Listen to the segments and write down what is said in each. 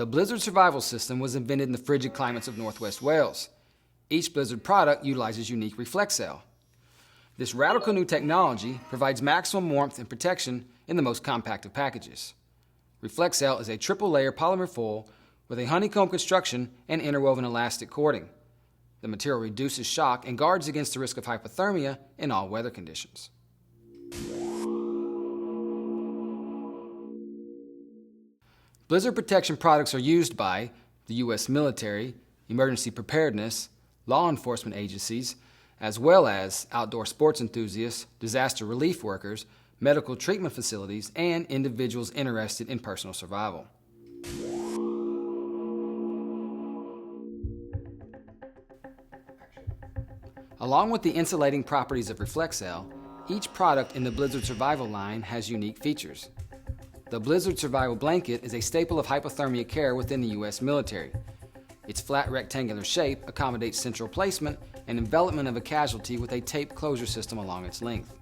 The blizzard survival system was invented in the frigid climates of Northwest Wales. Each blizzard product utilizes unique Reflexcell. This radical new technology provides maximum warmth and protection in the most compact of packages. Reflexcell is a triple-layer polymer foil with a honeycomb construction and interwoven elastic cording. The material reduces shock and guards against the risk of hypothermia in all weather conditions. Blizzard protection products are used by the U.S. military, emergency preparedness, law enforcement agencies, as well as outdoor sports enthusiasts, disaster relief workers, medical treatment facilities, and individuals interested in personal survival. Along with the insulating properties of Reflexcell, each product in the Blizzard Survival line has unique features. The Blizzard Survival Blanket is a staple of hypothermia care within the U.S. military. Its flat rectangular shape accommodates central placement and envelopment of a casualty with a tape closure system along its length.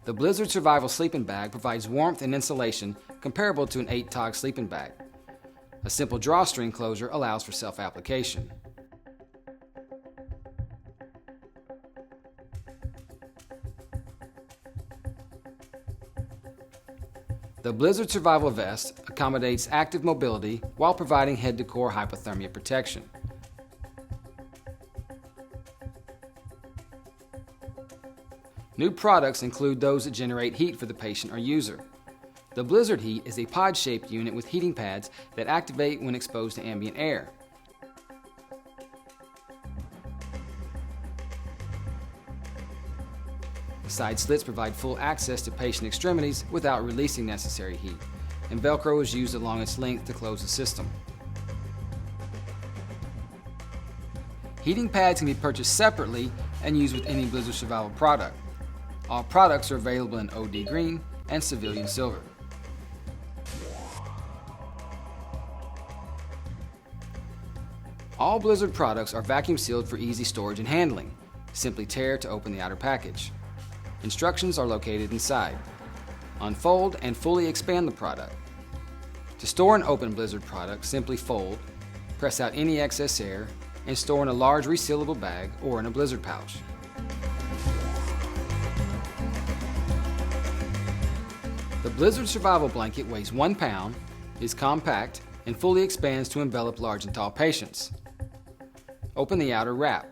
The Blizzard Survival Sleeping Bag provides warmth and insulation comparable to an 8-tog sleeping bag. A simple drawstring closure allows for self-application. The Blizzard Survival Vest accommodates active mobility while providing head-to-core hypothermia protection. New products include those that generate heat for the patient or user. The Blizzard Heat is a pod-shaped unit with heating pads that activate when exposed to ambient air. Side slits provide full access to patient extremities without releasing necessary heat, and Velcro is used along its length to close the system. Heating pads can be purchased separately and used with any Blizzard Survival product. All products are available in OD Green and Civilian Silver. All Blizzard products are vacuum sealed for easy storage and handling. Simply tear to open the outer package. Instructions are located inside. Unfold and fully expand the product. To store an open Blizzard product, simply fold, press out any excess air, and store in a large resealable bag or in a Blizzard pouch. The Blizzard Survival Blanket weighs 1 pound, is compact, and fully expands to envelop large and tall patients. Open the outer wrap.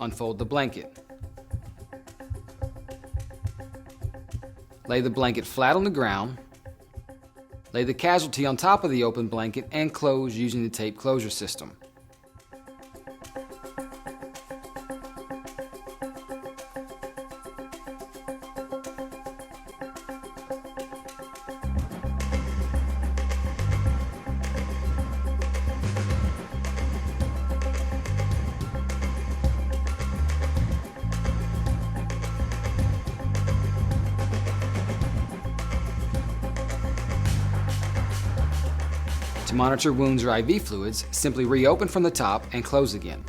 Unfold the blanket. Lay the blanket flat on the ground. Lay the casualty on top of the open blanket and close using the tape closure system. To monitor wounds or IV fluids, simply reopen from the top and close again.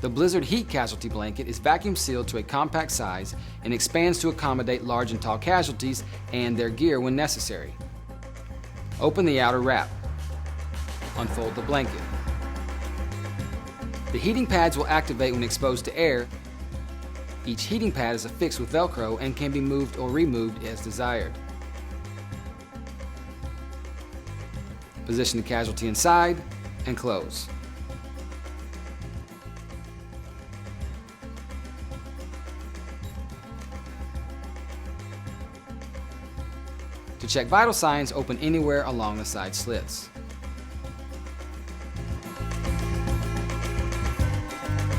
The Blizzard Heat Casualty Blanket is vacuum sealed to a compact size and expands to accommodate large and tall casualties and their gear when necessary. Open the outer wrap. Unfold the blanket. The heating pads will activate when exposed to air. Each heating pad is affixed with Velcro and can be moved or removed as desired. Position the casualty inside and close. To check vital signs, open anywhere along the side slits.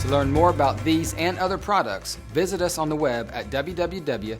To learn more about these and other products, visit us on the web at www.ps-med.com.